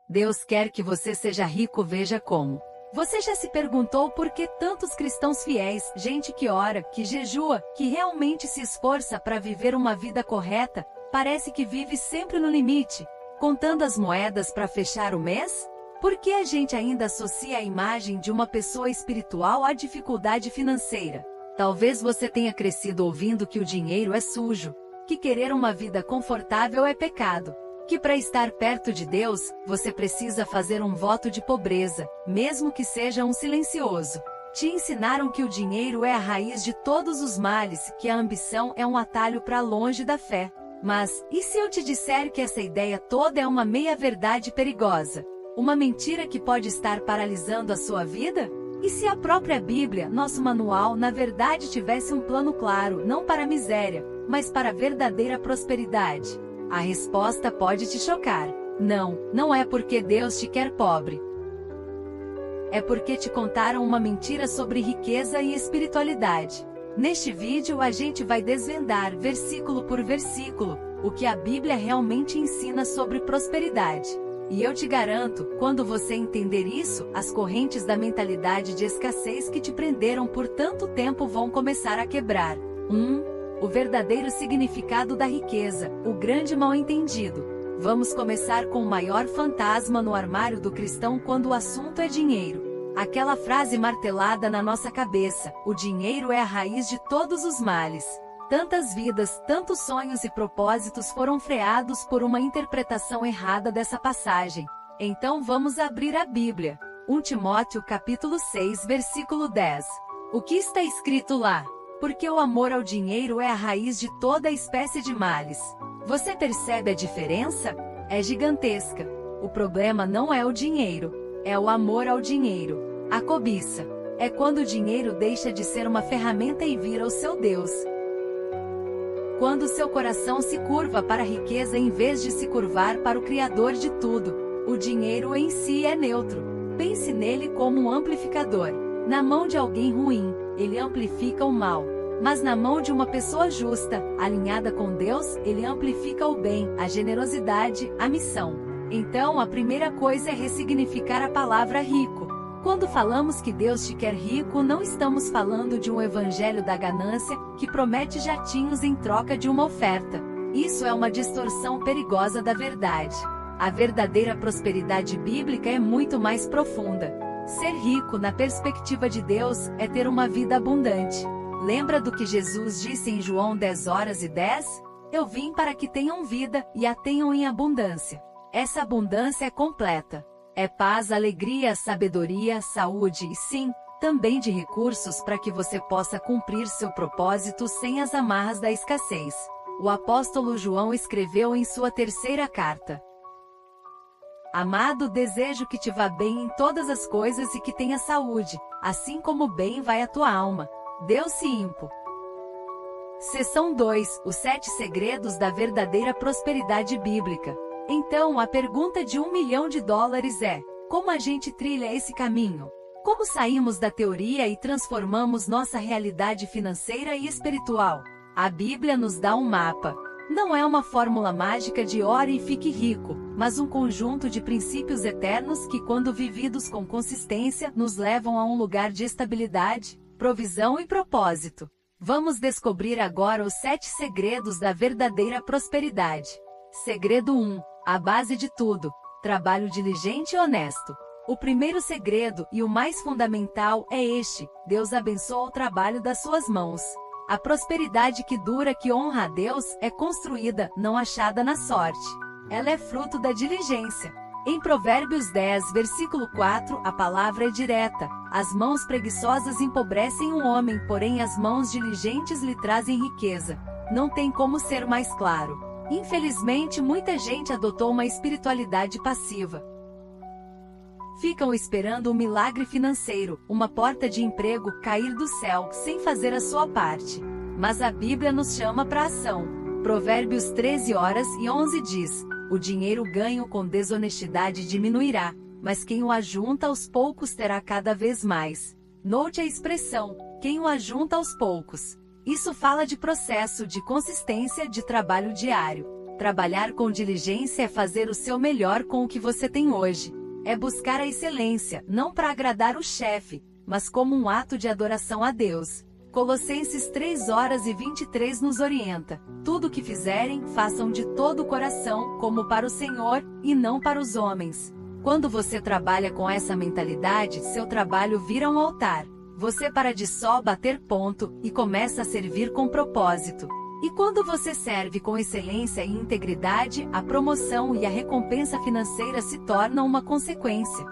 Deus quer que você seja rico, veja como. Você já se perguntou por que tantos cristãos fiéis, gente que ora, que jejua, que realmente se esforça para viver uma vida correta, parece que vive sempre no limite, contando as moedas para fechar o mês? Por que a gente ainda associa a imagem de uma pessoa espiritual à dificuldade financeira? Talvez você tenha crescido ouvindo que o dinheiro é sujo, que querer uma vida confortável é pecado, que para estar perto de Deus, você precisa fazer um voto de pobreza, mesmo que seja um silencioso. Te ensinaram que o dinheiro é a raiz de todos os males, que a ambição é um atalho para longe da fé. Mas, e se eu te disser que essa ideia toda é uma meia-verdade perigosa? Uma mentira que pode estar paralisando a sua vida? E se a própria Bíblia, nosso manual, na verdade tivesse um plano claro, não para a miséria, mas para a verdadeira prosperidade? A resposta pode te chocar. Não, não é porque Deus te quer pobre. É porque te contaram uma mentira sobre riqueza e espiritualidade. Neste vídeo a gente vai desvendar, versículo por versículo, o que a Bíblia realmente ensina sobre prosperidade. E eu te garanto, quando você entender isso, as correntes da mentalidade de escassez que te prenderam por tanto tempo vão começar a quebrar. 1. O verdadeiro significado da riqueza, o grande mal-entendido. Vamos começar com o maior fantasma no armário do cristão quando o assunto é dinheiro. Aquela frase martelada na nossa cabeça: o dinheiro é a raiz de todos os males. Tantas vidas, tantos sonhos e propósitos foram freados por uma interpretação errada dessa passagem. Então vamos abrir a Bíblia. 1 Timóteo capítulo 6, versículo 10. O que está escrito lá? Porque o amor ao dinheiro é a raiz de toda espécie de males. Você percebe a diferença? É gigantesca. O problema não é o dinheiro, é o amor ao dinheiro. A cobiça é quando o dinheiro deixa de ser uma ferramenta e vira o seu Deus. Quando seu coração se curva para a riqueza em vez de se curvar para o Criador de tudo. O dinheiro em si é neutro. Pense nele como um amplificador. Na mão de alguém ruim, ele amplifica o mal. Mas na mão de uma pessoa justa, alinhada com Deus, ele amplifica o bem, a generosidade, a missão. Então a primeira coisa é ressignificar a palavra rico. Quando falamos que Deus te quer rico, não estamos falando de um evangelho da ganância, que promete jatinhos em troca de uma oferta. Isso é uma distorção perigosa da verdade. A verdadeira prosperidade bíblica é muito mais profunda. Ser rico, na perspectiva de Deus, é ter uma vida abundante. Lembra do que Jesus disse em João 10:10? Eu vim para que tenham vida, e a tenham em abundância. Essa abundância é completa. É paz, alegria, sabedoria, saúde e sim, também de recursos para que você possa cumprir seu propósito sem as amarras da escassez. O apóstolo João escreveu em sua terceira carta: Amado, desejo que te vá bem em todas as coisas e que tenha saúde, assim como bem vai a tua alma. Deus se impo. Seção 2: Os 7 segredos da verdadeira prosperidade bíblica. Então a pergunta de $1 milhão é: como a gente trilha esse caminho? Como saímos da teoria e transformamos nossa realidade financeira e espiritual? A Bíblia nos dá um mapa. Não é uma fórmula mágica de ore e fique rico, mas um conjunto de princípios eternos que, quando vividos com consistência, nos levam a um lugar de estabilidade, provisão e propósito. Vamos descobrir agora os 7 segredos da verdadeira prosperidade. Segredo 1. A base de tudo: trabalho diligente e honesto. O primeiro segredo, e o mais fundamental, é este: Deus abençoa o trabalho das suas mãos. A prosperidade que dura, que honra a Deus, é construída, não achada na sorte. Ela é fruto da diligência. Em Provérbios 10, versículo 4, a palavra é direta: as mãos preguiçosas empobrecem um homem, porém as mãos diligentes lhe trazem riqueza. Não tem como ser mais claro. Infelizmente, muita gente adotou uma espiritualidade passiva. Ficam esperando um milagre financeiro, uma porta de emprego cair do céu, sem fazer a sua parte. Mas a Bíblia nos chama para a ação. Provérbios 13:11 diz: o dinheiro ganho com desonestidade diminuirá, mas quem o ajunta aos poucos terá cada vez mais. Note a expressão: quem o ajunta aos poucos. Isso fala de processo, de consistência, de trabalho diário. Trabalhar com diligência é fazer o seu melhor com o que você tem hoje. É buscar a excelência, não para agradar o chefe, mas como um ato de adoração a Deus. Colossenses 3:23 nos orienta: tudo o que fizerem, façam de todo o coração, como para o Senhor, e não para os homens. Quando você trabalha com essa mentalidade, seu trabalho vira um altar. Você para de só bater ponto, e começa a servir com propósito. E quando você serve com excelência e integridade, a promoção e a recompensa financeira se tornam uma consequência.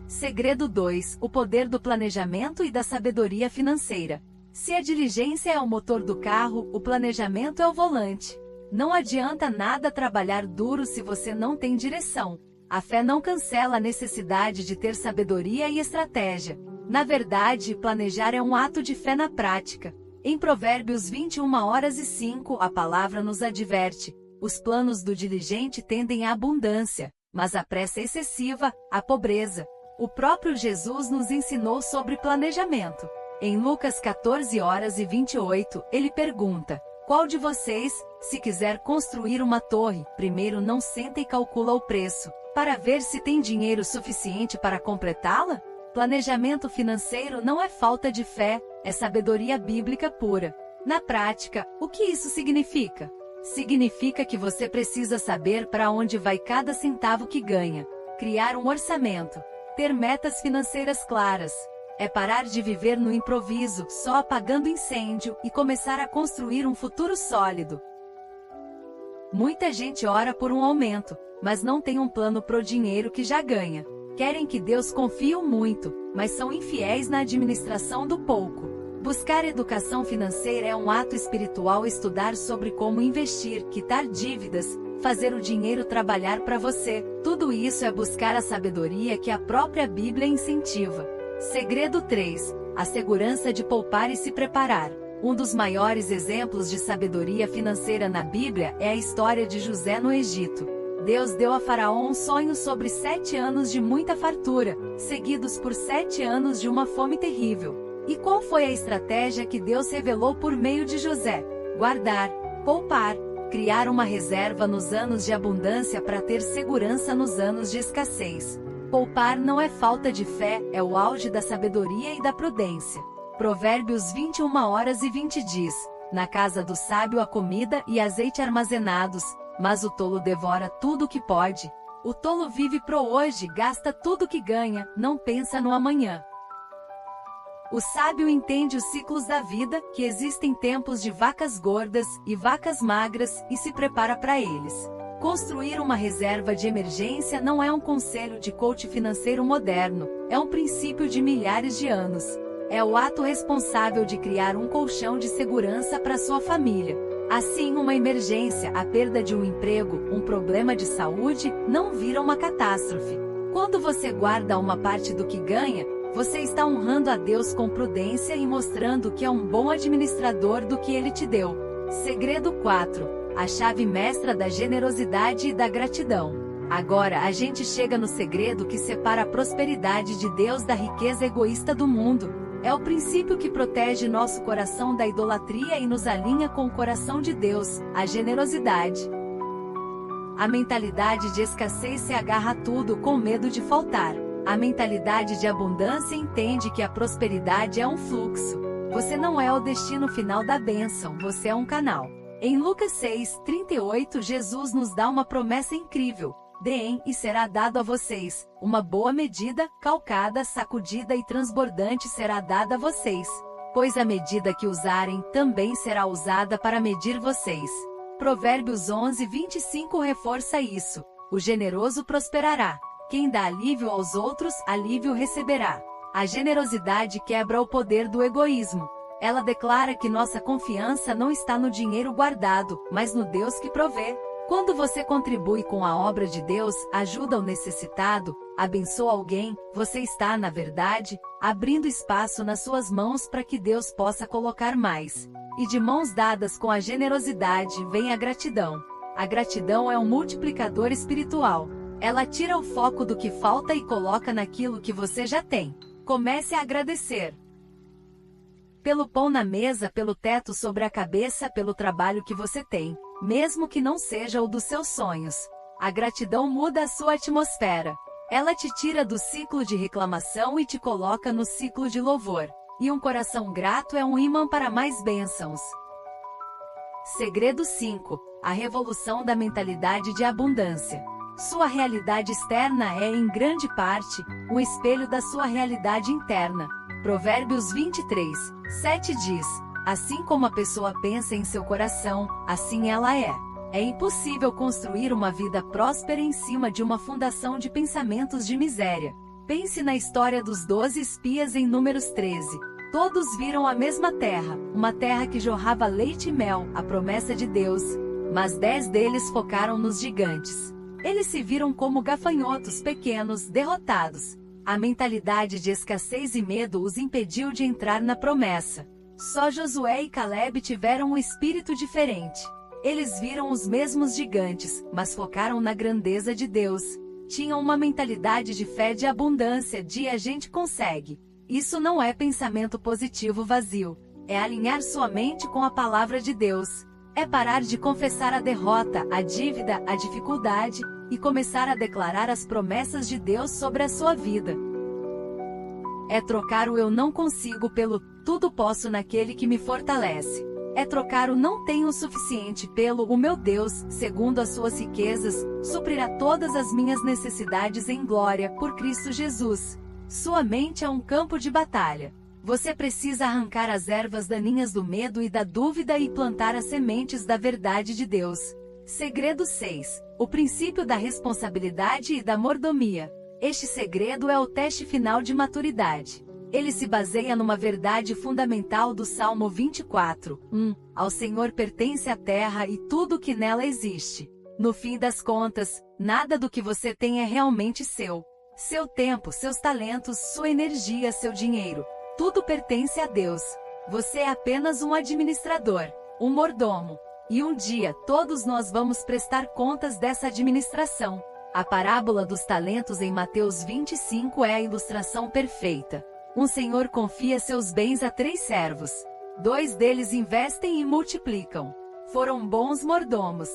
Segredo 2: o poder do planejamento e da sabedoria financeira. Se a diligência é o motor do carro, o planejamento é o volante. Não adianta nada trabalhar duro se você não tem direção. A fé não cancela a necessidade de ter sabedoria e estratégia. Na verdade, planejar é um ato de fé na prática. Em Provérbios 21:05, a palavra nos adverte: os planos do diligente tendem à abundância, mas a pressa excessiva, à pobreza. O próprio Jesus nos ensinou sobre planejamento. Em Lucas 14:28, ele pergunta: qual de vocês, se quiser construir uma torre, primeiro não senta e calcula o preço, para ver se tem dinheiro suficiente para completá-la? Planejamento financeiro não é falta de fé, é sabedoria bíblica pura. Na prática, o que isso significa? Significa que você precisa saber para onde vai cada centavo que ganha, criar um orçamento, ter metas financeiras claras. É parar de viver no improviso, só apagando incêndio, e começar a construir um futuro sólido. Muita gente ora por um aumento, mas não tem um plano pro dinheiro que já ganha. Querem que Deus confie o muito, mas são infiéis na administração do pouco. Buscar educação financeira é um ato espiritual. Estudar sobre como investir, quitar dívidas, fazer o dinheiro trabalhar para você. Tudo isso é buscar a sabedoria que a própria Bíblia incentiva. Segredo 3: a segurança de poupar e se preparar. Um dos maiores exemplos de sabedoria financeira na Bíblia é a história de José no Egito. Deus deu a Faraó um sonho sobre 7 anos de muita fartura, seguidos por 7 anos de uma fome terrível. E qual foi a estratégia que Deus revelou por meio de José? Guardar, poupar, criar uma reserva nos anos de abundância para ter segurança nos anos de escassez. Poupar não é falta de fé, é o auge da sabedoria e da prudência. Provérbios 21:20 diz: na casa do sábio há comida e azeite armazenados, mas o tolo devora tudo o que pode. O tolo vive pro hoje, gasta tudo que ganha, não pensa no amanhã. O sábio entende os ciclos da vida, que existem tempos de vacas gordas e vacas magras, e se prepara para eles. Construir uma reserva de emergência não é um conselho de coach financeiro moderno, é um princípio de milhares de anos. É o ato responsável de criar um colchão de segurança para sua família. Assim, uma emergência, a perda de um emprego, um problema de saúde, não vira uma catástrofe. Quando você guarda uma parte do que ganha, você está honrando a Deus com prudência e mostrando que é um bom administrador do que Ele te deu. Segredo 4: a chave mestra da generosidade e da gratidão. Agora a gente chega no segredo que separa a prosperidade de Deus da riqueza egoísta do mundo. É o princípio que protege nosso coração da idolatria e nos alinha com o coração de Deus, a generosidade. A mentalidade de escassez se agarra a tudo com medo de faltar. A mentalidade de abundância entende que a prosperidade é um fluxo. Você não é o destino final da bênção, você é um canal. Em Lucas 6:38, Jesus nos dá uma promessa incrível: deem e será dado a vocês, uma boa medida, calcada, sacudida e transbordante será dada a vocês. Pois a medida que usarem, também será usada para medir vocês. Provérbios 11:25 reforça isso: o generoso prosperará. Quem dá alívio aos outros, alívio receberá. A generosidade quebra o poder do egoísmo. Ela declara que nossa confiança não está no dinheiro guardado, mas no Deus que provê. Quando você contribui com a obra de Deus, ajuda o necessitado, abençoa alguém, você está, na verdade, abrindo espaço nas suas mãos para que Deus possa colocar mais. E de mãos dadas com a generosidade vem a gratidão. A gratidão é um multiplicador espiritual. Ela tira o foco do que falta e coloca naquilo que você já tem. Comece a agradecer. Pelo pão na mesa, pelo teto sobre a cabeça, pelo trabalho que você tem. mesmo que não seja o dos seus sonhos. A gratidão muda a sua atmosfera. Ela te tira do ciclo de reclamação e te coloca no ciclo de louvor. E um coração grato é um ímã para mais bênçãos. Segredo 5. A revolução da mentalidade de abundância. Sua realidade externa é, em grande parte, um espelho da sua realidade interna. Provérbios 23:7 diz: assim como a pessoa pensa em seu coração, assim ela é. É impossível construir uma vida próspera em cima de uma fundação de pensamentos de miséria. Pense na história dos 12 espias em Números 13. Todos viram a mesma terra, uma terra que jorrava leite e mel, a promessa de Deus. Mas 10 deles focaram nos gigantes. Eles se viram como gafanhotos pequenos, derrotados. A mentalidade de escassez e medo os impediu de entrar na promessa. Só Josué e Caleb tiveram um espírito diferente. Eles viram os mesmos gigantes, mas focaram na grandeza de Deus. Tinham uma mentalidade de fé de abundância, de a gente consegue. Isso não é pensamento positivo vazio. É alinhar sua mente com a palavra de Deus. É parar de confessar a derrota, a dívida, a dificuldade, e começar a declarar as promessas de Deus sobre a sua vida. É trocar o eu não consigo pelo tudo posso naquele que me fortalece. É trocar o não tenho o suficiente pelo o meu Deus, segundo as suas riquezas, suprirá todas as minhas necessidades em glória, por Cristo Jesus. Sua mente é um campo de batalha. Você precisa arrancar as ervas daninhas do medo e da dúvida e plantar as sementes da verdade de Deus. Segredo 6. O princípio da responsabilidade e da mordomia. Este segredo é o teste final de maturidade. Ele se baseia numa verdade fundamental do Salmo 24:1. Ao Senhor pertence a terra e tudo o que nela existe. No fim das contas, nada do que você tem é realmente seu. Seu tempo, seus talentos, sua energia, seu dinheiro. Tudo pertence a Deus. Você é apenas um administrador, um mordomo. E um dia todos nós vamos prestar contas dessa administração. A parábola dos talentos em Mateus 25 é a ilustração perfeita. Um senhor confia seus bens a 3 servos. 2 deles investem e multiplicam. Foram bons mordomos.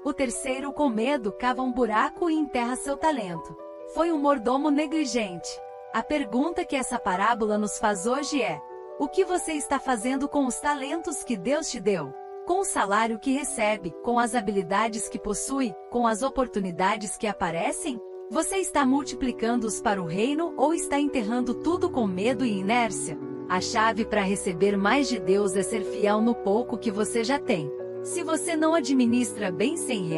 O terceiro, com medo, cava um buraco e enterra seu talento. Foi um mordomo negligente. A pergunta que essa parábola nos faz hoje é: o que você está fazendo com os talentos que Deus te deu? Com o salário que recebe, com as habilidades que possui, com as oportunidades que aparecem? Você está multiplicando-os para o reino ou está enterrando tudo com medo e inércia? A chave para receber mais de Deus é ser fiel no pouco que você já tem. Se você não administra bem R$ 100,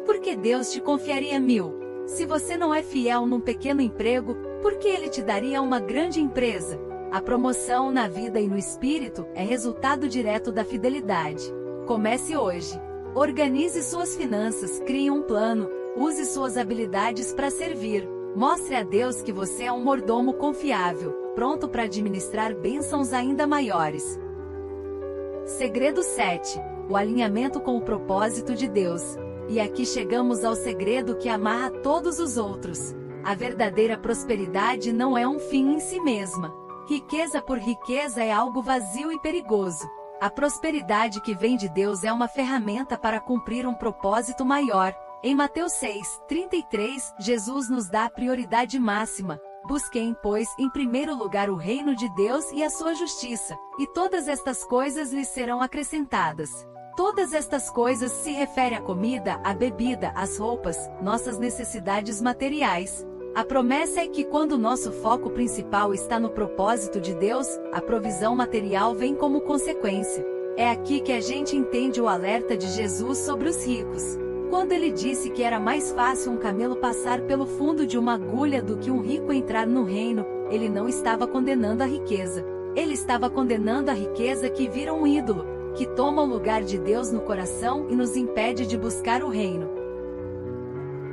por que Deus te confiaria 1000? Se você não é fiel num pequeno emprego, por que Ele te daria uma grande empresa? A promoção na vida e no espírito é resultado direto da fidelidade. Comece hoje. Organize suas finanças, crie um plano, use suas habilidades para servir. Mostre a Deus que você é um mordomo confiável, pronto para administrar bênçãos ainda maiores. Segredo 7. O alinhamento com o propósito de Deus. E aqui chegamos ao segredo que amarra todos os outros. A verdadeira prosperidade não é um fim em si mesma. Riqueza por riqueza é algo vazio e perigoso. A prosperidade que vem de Deus é uma ferramenta para cumprir um propósito maior. Em Mateus 6:33, Jesus nos dá a prioridade máxima. Busquem, pois, em primeiro lugar o reino de Deus e a sua justiça, e todas estas coisas lhes serão acrescentadas. Todas estas coisas se referem à comida, à bebida, às roupas, nossas necessidades materiais. A promessa é que quando nosso foco principal está no propósito de Deus, a provisão material vem como consequência. É aqui que a gente entende o alerta de Jesus sobre os ricos. Quando ele disse que era mais fácil um camelo passar pelo fundo de uma agulha do que um rico entrar no reino, ele não estava condenando a riqueza. Ele estava condenando a riqueza que vira um ídolo, que toma o lugar de Deus no coração e nos impede de buscar o reino.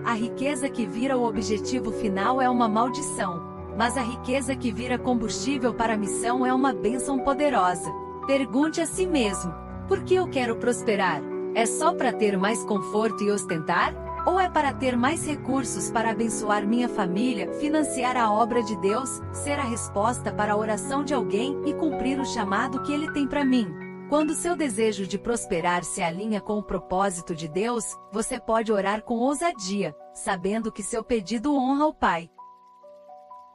A riqueza que vira o objetivo final é uma maldição, mas a riqueza que vira combustível para a missão é uma bênção poderosa. Pergunte a si mesmo: por que eu quero prosperar? É só para ter mais conforto e ostentar? Ou é para ter mais recursos para abençoar minha família, financiar a obra de Deus, ser a resposta para a oração de alguém e cumprir o chamado que Ele tem para mim? Quando seu desejo de prosperar se alinha com o propósito de Deus, você pode orar com ousadia, sabendo que seu pedido honra o Pai.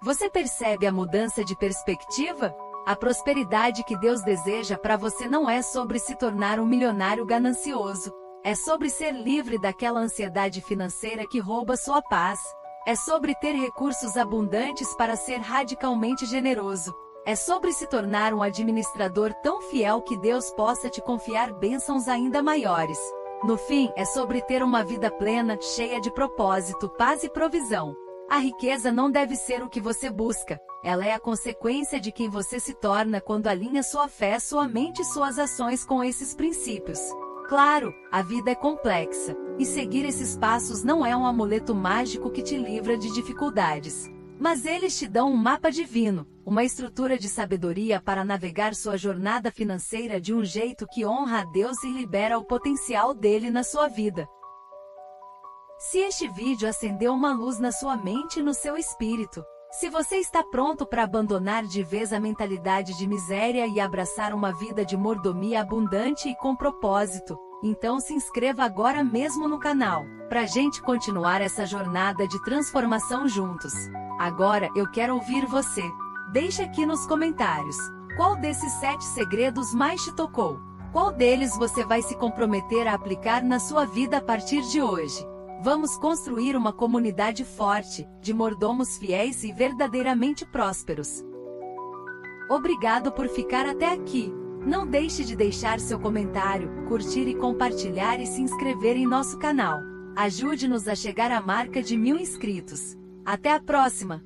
Você percebe a mudança de perspectiva? A prosperidade que Deus deseja para você não é sobre se tornar um milionário ganancioso. É sobre ser livre daquela ansiedade financeira que rouba sua paz. É sobre ter recursos abundantes para ser radicalmente generoso. É sobre se tornar um administrador tão fiel que Deus possa te confiar bênçãos ainda maiores. No fim, é sobre ter uma vida plena, cheia de propósito, paz e provisão. A riqueza não deve ser o que você busca. Ela é a consequência de quem você se torna quando alinha sua fé, sua mente e suas ações com esses princípios. Claro, a vida é complexa, e seguir esses passos não é um amuleto mágico que te livra de dificuldades. Mas eles te dão um mapa divino, uma estrutura de sabedoria para navegar sua jornada financeira de um jeito que honra a Deus e libera o potencial dele na sua vida. Se este vídeo acendeu uma luz na sua mente e no seu espírito, se você está pronto para abandonar de vez a mentalidade de miséria e abraçar uma vida de mordomia abundante e com propósito, então se inscreva agora mesmo no canal, para a gente continuar essa jornada de transformação juntos. Agora eu quero ouvir você. Deixe aqui nos comentários, qual desses 7 segredos mais te tocou? Qual deles você vai se comprometer a aplicar na sua vida a partir de hoje? Vamos construir uma comunidade forte, de mordomos fiéis e verdadeiramente prósperos. Obrigado por ficar até aqui. Não deixe de deixar seu comentário, curtir e compartilhar e se inscrever em nosso canal. Ajude-nos a chegar à marca de 1000 inscritos. Até a próxima!